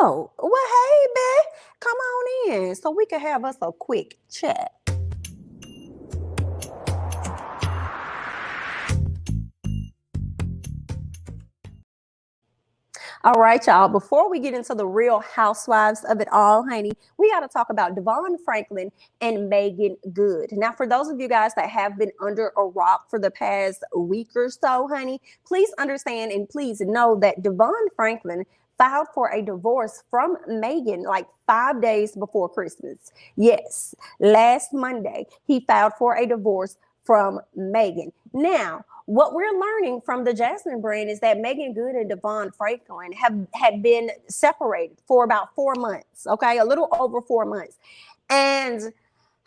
Oh, well, hey, babe, come on in so we can have us a quick chat. All right, y'all. Before we get into the real housewives of it all, honey, we got to talk about Devon Franklin and Megan Good. Now, for those of you guys that have been under a rock for the past week or so, honey, please understand and please know that Devon Franklin filed for a divorce from Megan like 5 days before Christmas. Yes, last Monday, he filed for a divorce from Megan. Now, what we're learning from the Jasmine brand is that Megan Good and Devon Franklin had been separated for about 4 months, okay, a little over 4 months. And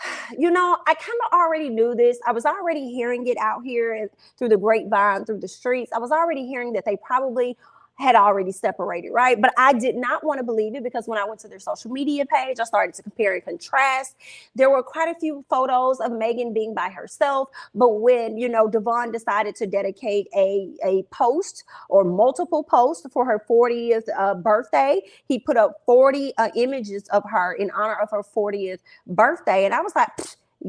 I kind of already knew this. I was already hearing it out here through the grapevine, through the streets. I was already hearing that they probably had already separated, right? But I did not want to believe it because when I went to their social media page, I started to compare and contrast. There were quite a few photos of Megan being by herself, but when, Devon decided to dedicate a post or multiple posts for her 40th birthday, he put up 40 images of her in honor of her 40th birthday. And I was like,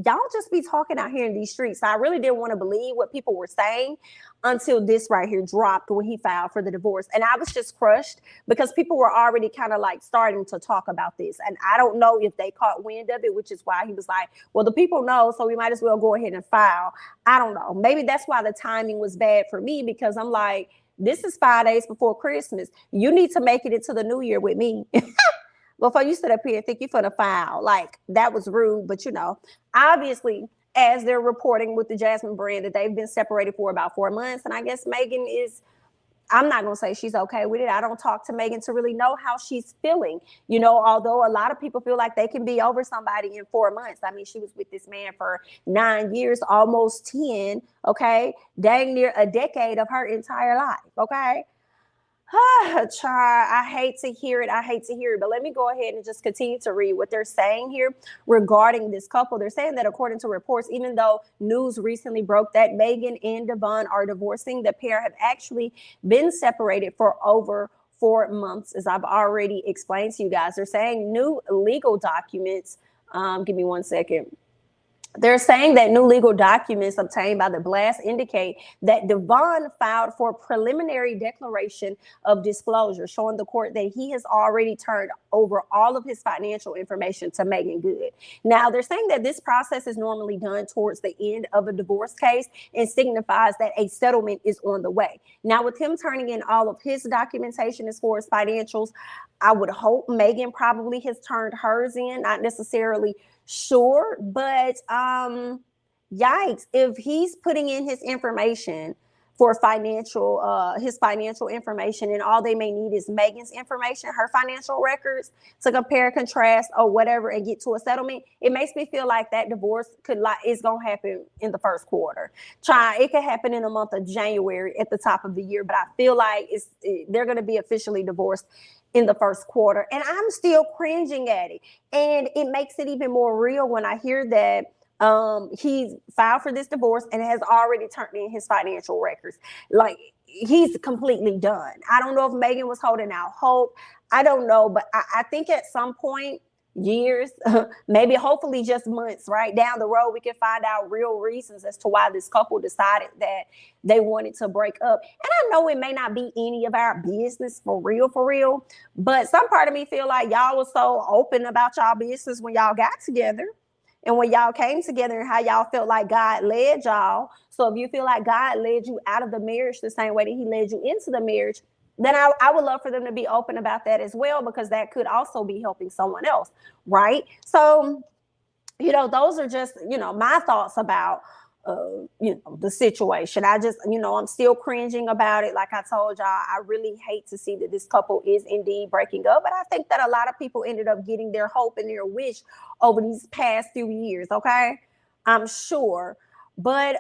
y'all just be talking out here in these streets. So I really didn't want to believe what people were saying until this right here dropped when he filed for the divorce. And I was just crushed because people were already kind of like starting to talk about this. And I don't know if they caught wind of it, which is why he was like, well, the people know, so we might as well go ahead and file. I don't know. Maybe that's why the timing was bad for me, because I'm like, this is 5 days before Christmas. You need to make it into the new year with me. Before you sit up here and think you're gonna file. Like, that was rude, but obviously, as they're reporting with the Jasmine brand that they've been separated for about 4 months, and I guess Megan is, I'm not gonna say she's okay with it. I don't talk to Megan to really know how she's feeling. Although a lot of people feel like they can be over somebody in 4 months. I mean, she was with this man for 9 years, almost 10, okay? Dang near a decade of her entire life, okay? Child, I hate to hear it. But let me go ahead and just continue to read what they're saying here regarding this couple. They're saying that according to reports, even though news recently broke that Megan and Devon are divorcing, the pair have actually been separated for over 4 months, as I've already explained to you guys. They're saying new legal documents. Give me 1 second. They're saying that new legal documents obtained by the blast indicate that Devon filed for preliminary declaration of disclosure, showing the court that he has already turned over all of his financial information to Megan Good. Now, they're saying that this process is normally done towards the end of a divorce case and signifies that a settlement is on the way. Now, with him turning in all of his documentation as far as financials, I would hope Megan probably has turned hers in, not necessarily sure, but yikes, if he's putting in his information for his financial information, and all they may need is Megan's information, her financial records, to compare, contrast, or whatever, and get to a settlement, it makes me feel like that divorce is gonna happen in the first quarter. It could happen in the month of January at the top of the year, but I feel like they're gonna be officially divorced in the first quarter. And I'm still cringing at it. And it makes it even more real when I hear that he's filed for this divorce and has already turned in his financial records. Like, he's completely done. I don't know if Megan was holding out hope. I don't know, but I think at some point, years, maybe hopefully just months, right down the road, we can find out real reasons as to why this couple decided that they wanted to break up. And I know it may not be any of our business for real, but some part of me feel like y'all was so open about y'all business when y'all got together and when y'all came together, and how y'all felt like God led y'all. So if you feel like God led you out of the marriage the same way that he led you into the marriage, then I would love for them to be open about that as well, because that could also be helping someone else, right? So, those are just, my thoughts about, the situation. I just, I'm still cringing about it. Like I told y'all, I really hate to see that this couple is indeed breaking up, but I think that a lot of people ended up getting their hope and their wish over these past few years, okay? I'm sure. But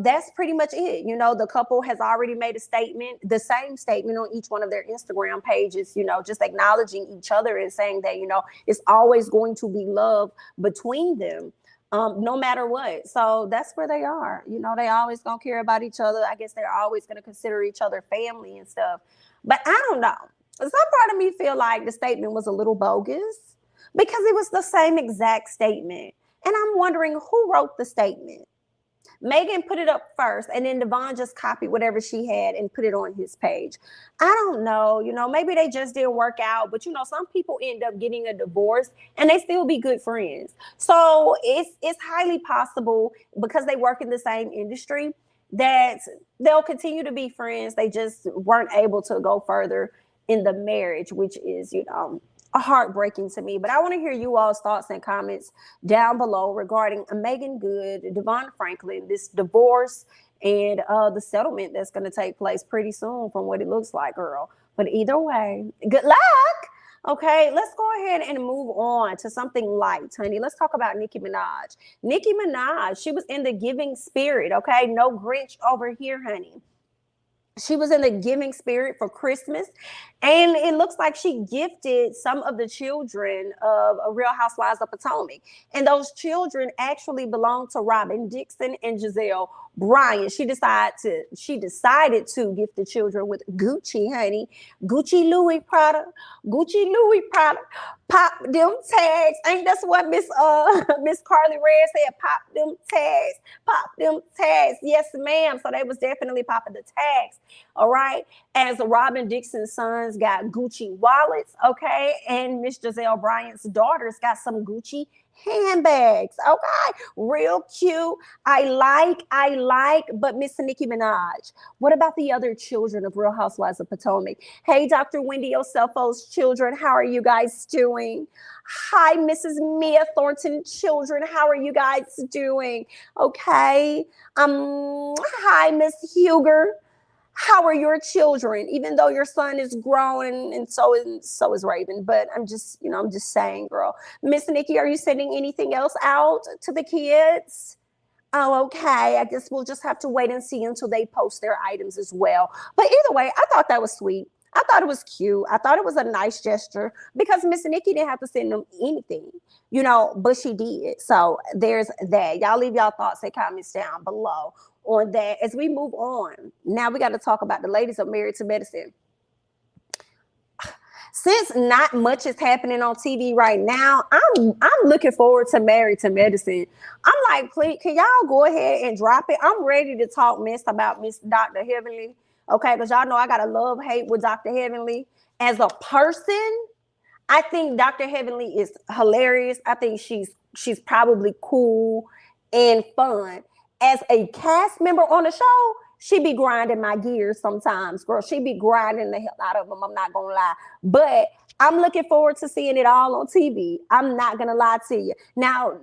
that's pretty much it. The couple has already made a statement, the same statement on each one of their Instagram pages, just acknowledging each other and saying that, it's always going to be love between them, no matter what. So that's where they are. They always gonna care about each other. I guess they're always gonna consider each other family and stuff. But I don't know. Some part of me feel like the statement was a little bogus because it was the same exact statement. And I'm wondering who wrote the statement. Megan put it up first, and then Devon just copied whatever she had and put it on his page. I don't know, maybe they just didn't work out, but some people end up getting a divorce and they still be good friends. So it's highly possible because they work in the same industry that they'll continue to be friends. They just weren't able to go further in the marriage, which is, heartbreaking to me. But I want to hear you all's thoughts and comments down below regarding Megan Good, Devon Franklin, this divorce, and the settlement that's going to take place pretty soon from what it looks like, girl. But either way, good luck. Okay, let's go ahead and move on to something light, honey. Let's talk about Nicki Minaj. Nicki Minaj, she was in the giving spirit, okay? No Grinch over here, honey. She was in the giving spirit for Christmas, and it looks like she gifted some of the children of Real Housewives of Potomac. And those children actually belong to Robin Dixon and Giselle Bryant. She decided to gift the children with Gucci, honey. Gucci Louis Prada. Pop them tags. Ain't that's what Miss Carly Red said? Pop them tags. Yes, ma'am. So they was definitely popping the tags. All right. As the Robin Dixon's sons got Gucci wallets, okay, and Miss Giselle Bryant's daughters got some Gucci handbags. Okay, real cute. I like, but Miss Nicki Minaj, what about the other children of Real Housewives of Potomac? Hey, Dr. Wendy Oselfo's children, how are you guys doing? Hi, Mrs. Mia Thornton children, how are you guys doing? Okay. Hi, Miss Huger. How are your children? Even though your son is grown and so is Raven, but I'm just saying, girl. Miss Nikki, are you sending anything else out to the kids? Oh, okay. I guess we'll just have to wait and see until they post their items as well. But either way, I thought that was sweet. I thought it was cute. I thought it was a nice gesture because Miss Nikki didn't have to send them anything, but she did. So there's that. Y'all leave y'all thoughts and comments down below on that. As we move on, now we got to talk about the ladies of Married to Medicine. Since not much is happening on TV right now, I'm looking forward to Married to Medicine. I'm like, please, can y'all go ahead and drop it? I'm ready to talk mess about Miss Dr. Heavenly. Okay, because y'all know I got a love-hate with Dr. Heavenly. As a person, I think Dr. Heavenly is hilarious. I think she's probably cool and fun. As a cast member on the show, she be grinding my gears sometimes, girl. She be grinding the hell out of them, I'm not going to lie. But I'm looking forward to seeing it all on TV. I'm not going to lie to you. Now,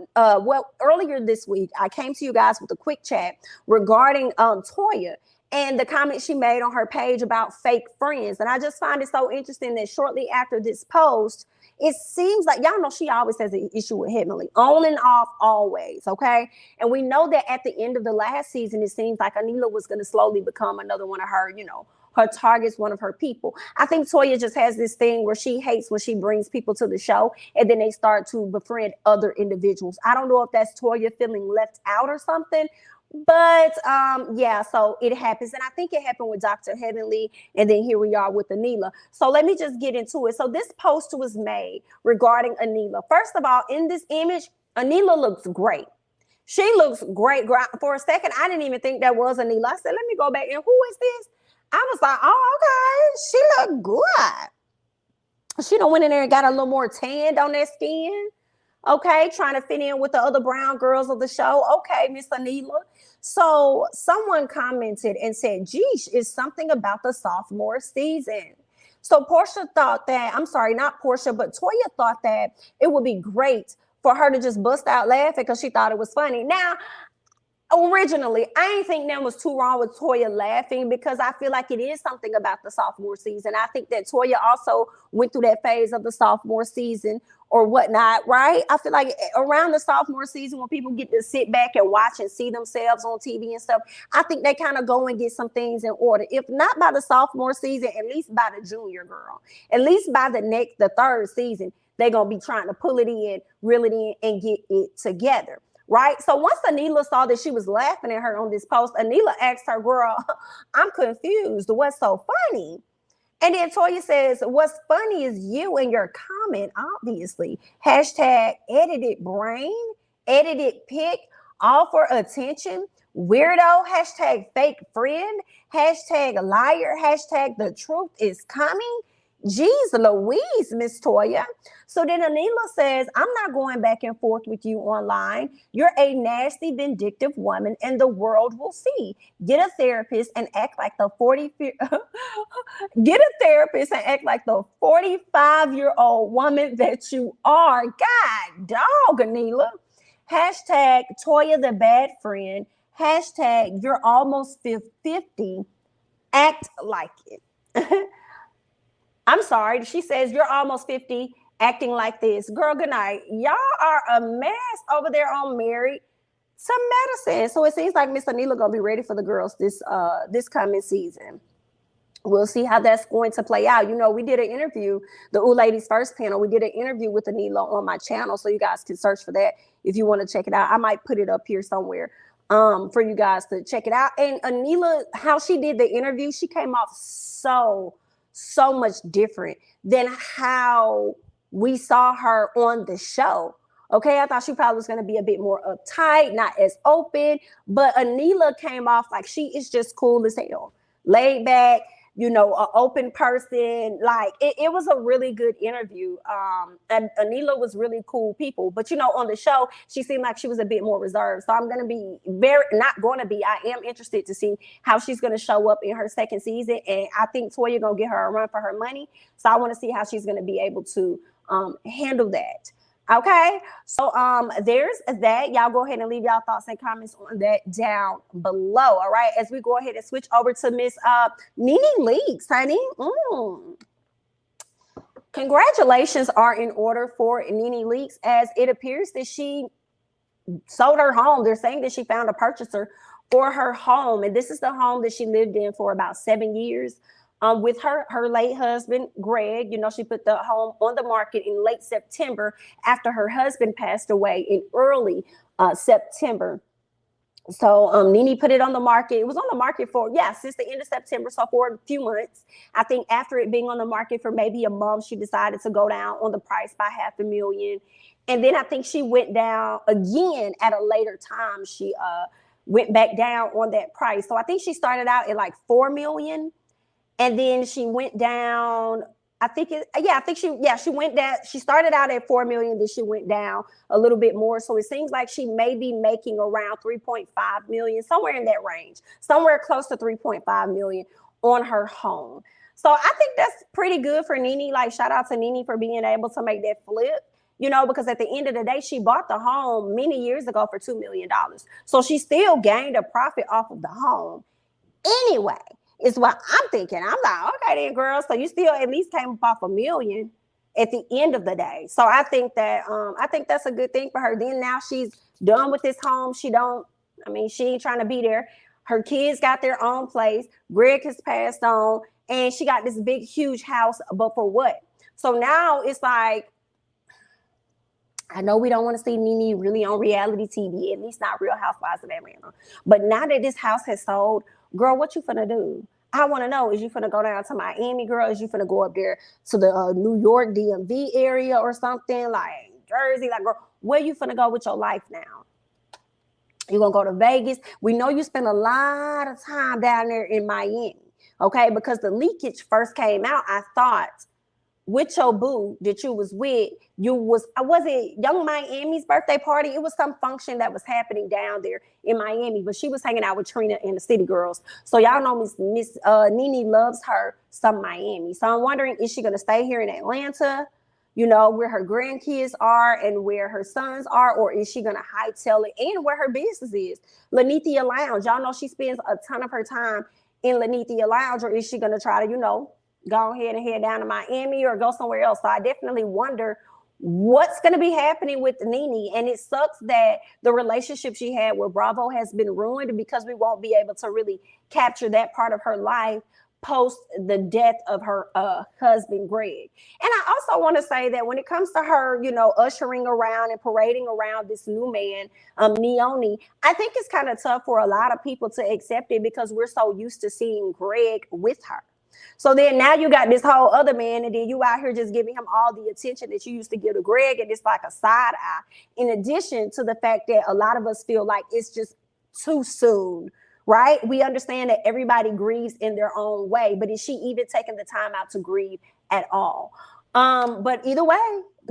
earlier this week, I came to you guys with a quick chat regarding Toya and the comment she made on her page about fake friends. And I just find it so interesting that shortly after this post, it seems like, y'all know she always has an issue with Heavenly, on and off, always, okay? And we know that at the end of the last season, it seems like Anila was going to slowly become another one of her, her targets, one of her people. I think Toya just has this thing where she hates when she brings people to the show and then they start to befriend other individuals. I don't know if that's Toya feeling left out or something, but yeah, so it happens. And I think it happened with Dr. Heavenly, and then here we are with Anila. So let me just get into it. So this post was made regarding Anila. First of all, in this image, Anila looks great. She looks great. For a second, I didn't even think that was Anila. I said, let me go back and who is this? I was like, oh, okay, she looked good. She done went in there and got a little more tanned on that skin. Okay, trying to fit in with the other brown girls of the show. Okay, Miss Anila. So someone commented and said, geesh, it's something about the sophomore season. So Portia thought that, I'm sorry, not Portia, but Toya thought that it would be great for her to just bust out laughing because she thought it was funny. Now, originally, I didn't think there was too wrong with Toya laughing because I feel like it is something about the sophomore season. I think that Toya also went through that phase of the sophomore season or whatnot, right? I feel like around the sophomore season when people get to sit back and watch and see themselves on TV and stuff, I think they kind of go and get some things in order. If not by the sophomore season, at least by the junior girl. At least by the third season, they're going to be trying to pull it in, reel it in, and get it together. Right. So once Anila saw that she was laughing at her on this post, Anila asked her, girl, I'm confused. What's so funny? And then Toya says, what's funny is you and your comment, obviously. Hashtag edited brain, edited pic, all for attention. Weirdo, hashtag fake friend, hashtag liar, hashtag the truth is coming. Jeez Louise, Miss Toya. So then Anila says, I'm not going back and forth with you online. You're a nasty, vindictive woman, and the world will see. Get a therapist and act like the 40 get a therapist and act like the 45-year-old woman that you are. God dog, Anila. Hashtag Toya the bad friend. Hashtag you're almost 50. Act like it. I'm sorry. She says you're almost 50 acting like this. Girl, good night. Y'all are a mess over there on Married to Medicine. So it seems like Miss Anila gonna be ready for the girls this coming season. We'll see how that's going to play out. You know, we did an interview, the Ooh Ladies First panel. We did an interview with Anila on my channel, so you guys can search for that if you want to check it out. I might put it up here somewhere for you guys to check it out. And Anila, how she did the interview, she came off so much different than how we saw her on the show. Okay, I thought she probably was going to be a bit more uptight, not as open, but Anila came off like she is just cool as hell, laid back, you know, an open person. Like it was a really good interview. And Anila was really cool people, but you know, on the show, she seemed like she was a bit more reserved. So I'm going to be I am interested to see how she's going to show up in her second season. And I think Toya going to get her a run for her money. So I want to see how she's going to be able to handle that. Okay, so there's that. Y'all go ahead and leave y'all thoughts and comments on that down below. All right, as we go ahead and switch over to Miss Nene Leakes, honey. Congratulations are in order for Nene Leakes, as it appears that she sold her home. They're saying that she found a purchaser for her home, and this is the home that she lived in for about 7 years. With her late husband, Greg. You know, she put the home on the market in late September after her husband passed away in early September. So Nene put it on the market. It was on the market for, since the end of September, so for a few months. I think after it being on the market for maybe a month, she decided to go down on the price by $500,000. And then I think she went down again at a later time. She went back down on that price. So I think she started out at like $4 million. And then she went down, she went down. She started out at $4 million, then she went down a little bit more. So it seems like she may be making around $3.5 million, somewhere in that range, somewhere close to $3.5 million on her home. So I think that's pretty good for Nene. Like, shout out to Nene for being able to make that flip, you know, because at the end of the day, she bought the home many years ago for $2 million. So she still gained a profit off of the home anyway. Is what I'm thinking. I'm like, okay then, girl. So you still at least came up off $1 million at the end of the day. So I think that's a good thing for her. Then now she's done with this home. She ain't trying to be there. Her kids got their own place. Greg has passed on, and she got this big, huge house. But for what? So now it's like, I know we don't want to see Nene really on reality TV, at least not Real Housewives of Atlanta. But now that this house has sold, girl, what you finna do? I want to know, is you finna go down to Miami, girl? Is you finna go up there to the New York DMV area or something, like Jersey? Like, girl, where you finna go with your life now? You gonna go to Vegas? We know you spend a lot of time down there in Miami, okay? Because the leakage first came out, I thought, with your boo that you was with, was it Young Miami's birthday party? It was some function that was happening down there in Miami, but she was hanging out with Trina and the City Girls. So y'all know Miss Nene loves her some Miami. So I'm wondering, is she gonna stay here in Atlanta, you know, where her grandkids are and where her sons are, or is she gonna hightail it and where her business is? Lanithia Lounge, y'all know she spends a ton of her time in Lanithia Lounge, or is she gonna try to, you know, go ahead and head down to Miami or go somewhere else? So I definitely wonder what's going to be happening with Nene. And it sucks that the relationship she had with Bravo has been ruined, because we won't be able to really capture that part of her life post the death of her husband, Greg. And I also want to say that when it comes to her, you know, ushering around and parading around this new man, Nene, I think it's kind of tough for a lot of people to accept it, because we're so used to seeing Greg with her. So then now you got this whole other man, and then you out here just giving him all the attention that you used to give to Greg, and it's like a side eye. In addition to the fact that a lot of us feel like it's just too soon, right? We understand that everybody grieves in their own way, but is she even taking the time out to grieve at all? But either way,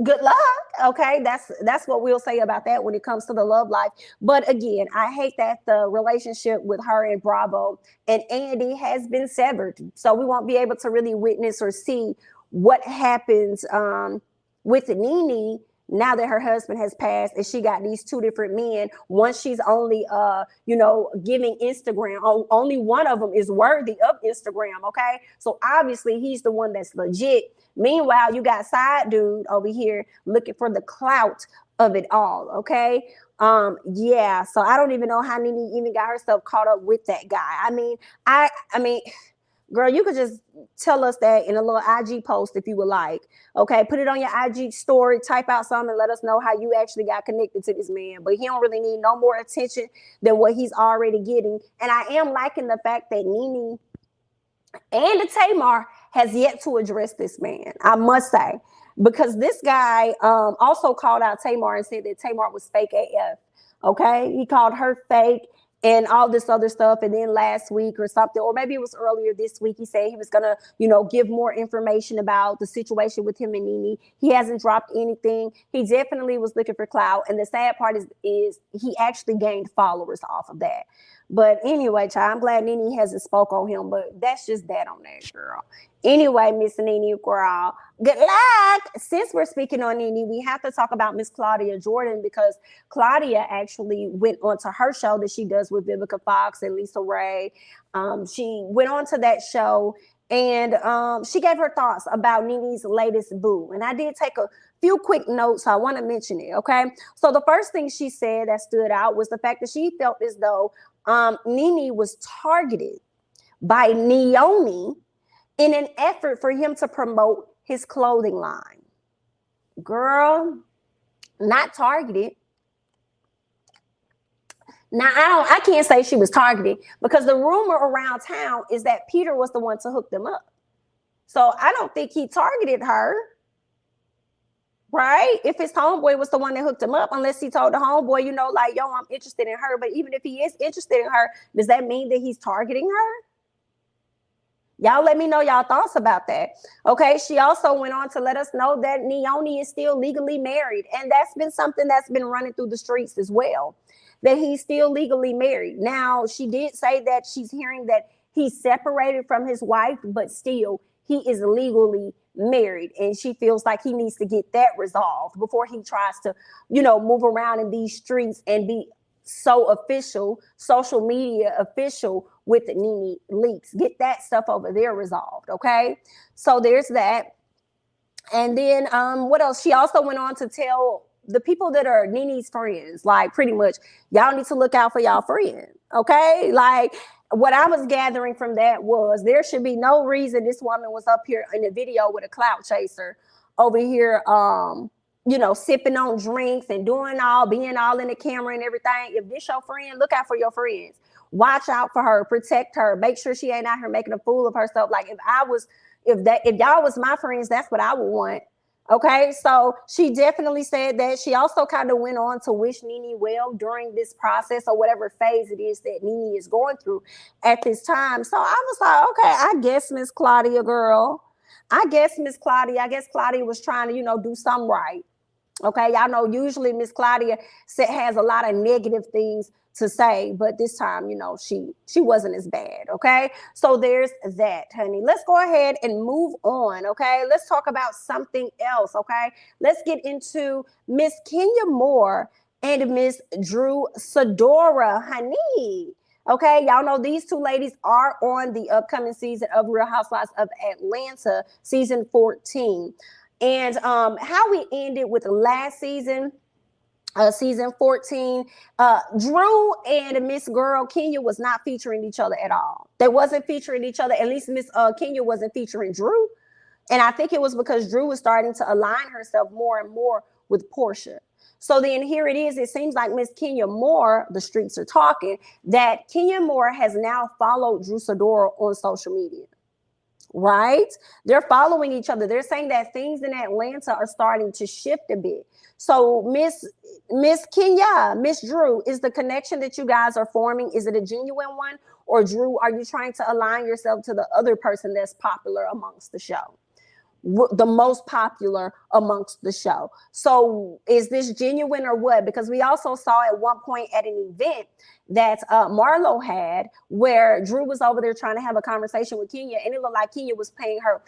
good luck. Okay, that's what we'll say about that when it comes to the love life. But again, I hate that the relationship with her and Bravo and Andy has been severed, so we won't be able to really witness or see what happens with Nene now that her husband has passed and she got these two different men. One, she's only giving Instagram. Only one of them is worthy of Instagram. Okay, so obviously he's the one that's legit. Meanwhile, you got side dude over here looking for the clout of it all. Okay. Yeah. So I don't even know how Nene even got herself caught up with that guy. I mean, girl, you could just tell us that in a little IG post if you would like. Okay, put it on your IG story, type out something and let us know how you actually got connected to this man. But he don't really need no more attention than what he's already getting. And I am liking the fact that Nene and Tamar has yet to address this man, I must say, because this guy also called out Tamar and said that Tamar was fake AF. Okay, he called her fake and all this other stuff. And then last week or something, or maybe it was earlier this week, he said he was gonna, give more information about the situation with him and Nene. He hasn't dropped anything. He definitely was looking for clout. And the sad part is he actually gained followers off of that. But anyway, child, I'm glad Nene hasn't spoke on him, but that's just that on that, girl. Anyway, Miss Nene, girl, good luck. Since we're speaking on Nene, we have to talk about Miss Claudia Jordan, because Claudia actually went on to her show that she does with Vivica Fox and Lisa Ray. She went on to that show and she gave her thoughts about Nene's latest boo. And I did take a few quick notes, so I want to mention it, okay? So the first thing she said that stood out was the fact that she felt as though Nene was targeted by Nene in an effort for him to promote his clothing line. Girl, not targeted. Now, I can't say she was targeted, because the rumor around town is that Peter was the one to hook them up. So I don't think he targeted her, right? If his homeboy was the one that hooked him up, unless he told the homeboy, yo, I'm interested in her. But even if he is interested in her, does that mean that he's targeting her? Y'all let me know y'all thoughts about that. Okay, she also went on to let us know that Nene is still legally married. And that's been something that's been running through the streets as well, that he's still legally married. Now, she did say that she's hearing that he's separated from his wife, but still he is legally married. And she feels like he needs to get that resolved before he tries to, move around in these streets and be so official, social media official with the Nene Leakes. Get that stuff over there resolved, okay? So there's that. And then what else? She also went on to tell the people that are Nene's friends, like, pretty much, y'all need to look out for y'all friends, okay? Like, what I was gathering from that was there should be no reason this woman was up here in a video with a clout chaser over here, sipping on drinks and being all in the camera and everything. If this your friend, look out for your friends. Watch out for her, protect her, make sure she ain't out here making a fool of herself. Like, if y'all was my friends, that's what I would want. Okay, so she definitely said that. She also kind of went on to wish Nene well during this process, or whatever phase it is that Nene is going through at this time. So I was like, okay, I guess Miss Claudia, girl. I guess Claudia was trying to, do something right. Okay, y'all know usually Miss Claudia has a lot of negative things to say, but this time, she wasn't as bad. Okay, so there's that, honey. Let's go ahead and move on. Okay, let's talk about something else. Okay, let's get into Miss Kenya Moore and Miss Drew Sidora, honey. Okay, y'all know these two ladies are on the upcoming season of Real Housewives of Atlanta, season 14. And how we ended with the last season, season 14, Drew and Miss Girl Kenya was not featuring each other at all. They wasn't featuring each other. At least Miss Kenya wasn't featuring Drew. And I think it was because Drew was starting to align herself more and more with Portia. So then here it is. It seems like Miss Kenya Moore, the streets are talking, that Kenya Moore has now followed Drew Sidora on social media. right? They're following each other. They're saying that things in Atlanta are starting to shift a bit. So Miss Kenya, Miss Drew, is the connection that you guys are forming, is it a genuine one? Or Drew, are you trying to align yourself to the other person that's popular amongst the show? The most popular amongst the show. So is this genuine or what? Because we also saw at one point at an event that Marlo had, where Drew was over there trying to have a conversation with Kenya, and it looked like Kenya was paying her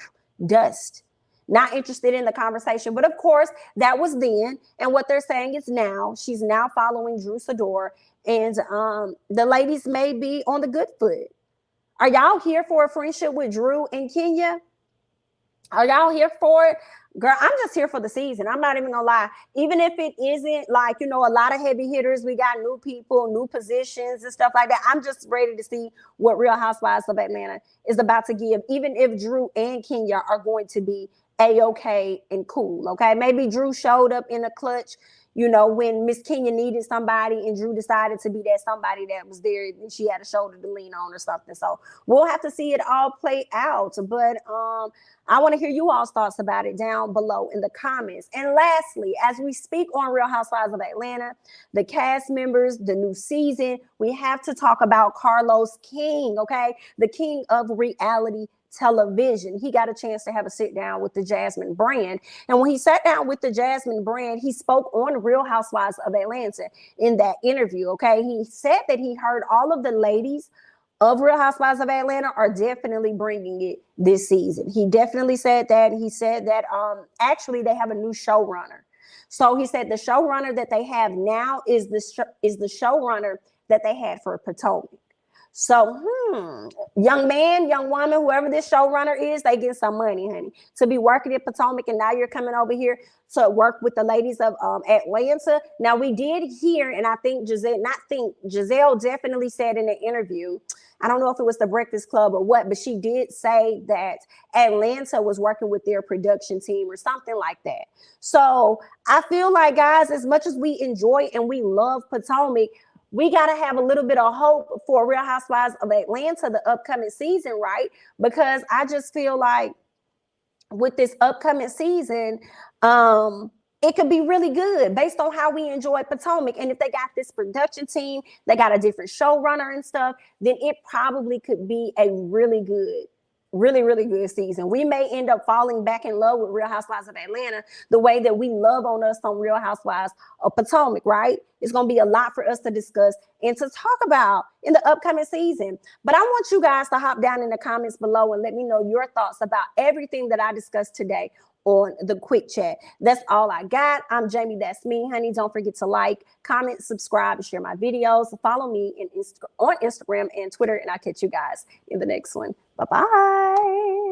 dust, not interested in the conversation. But of course, that was then, and what they're saying is now she's now following Drew Sidor, and the ladies may be on the good foot. Are y'all here for a friendship with Drew and Kenya? Are y'all here for it? Girl, I'm just here for the season. I'm not even gonna lie. Even if it isn't like, you know, a lot of heavy hitters, we got new people, new positions and stuff like that. I'm just ready to see what Real Housewives of Atlanta is about to give, even if Drew and Kenya are going to be A-okay and cool, okay? Maybe Drew showed up in a clutch, you know, when Miss Kenya needed somebody and Drew decided to be that somebody that was there and she had a shoulder to lean on or something. So we'll have to see it all play out. But I want to hear you all's thoughts about it down below in the comments. And lastly, as we speak on Real Housewives of Atlanta, the cast members, the new season, we have to talk about Carlos King, okay? The king of reality television. He got a chance to have a sit down with the Jasmine brand. And when he sat down with the Jasmine brand, he spoke on Real Housewives of Atlanta in that interview, okay? He said that he heard all of the ladies of Real Housewives of Atlanta are definitely bringing it this season. He definitely said that. He said that actually they have a new showrunner. So he said the showrunner that they have now is the showrunner that they had for Potomac. So, young man, young woman, whoever this showrunner is, they get some money, honey, to be working at Potomac, and now you're coming over here to work with the ladies of Atlanta. Now, we did hear, and I think Giselle definitely said in the interview, I don't know if it was the Breakfast Club or what, but she did say that Atlanta was working with their production team or something like that. So I feel like, guys, as much as we enjoy and we love Potomac, we got to have a little bit of hope for Real Housewives of Atlanta, the upcoming season, right? Because I just feel like with this upcoming season, it could be really good based on how we enjoy Potomac. And if they got this production team, they got a different showrunner and stuff, then it probably could be a really good, really good season. We may end up falling back in love with Real Housewives of Atlanta the way that we love on us on Real Housewives of Potomac, right? It's going to be a lot for us to discuss and to talk about in the upcoming season. But I want you guys to hop down in the comments below and let me know your thoughts about everything that I discussed today on the quick chat. That's all I got. I'm Jamie, that's me, honey. Don't forget to like, comment, subscribe, and share my videos. Follow me on Instagram and Twitter, and I'll catch you guys in the next one. Bye-bye.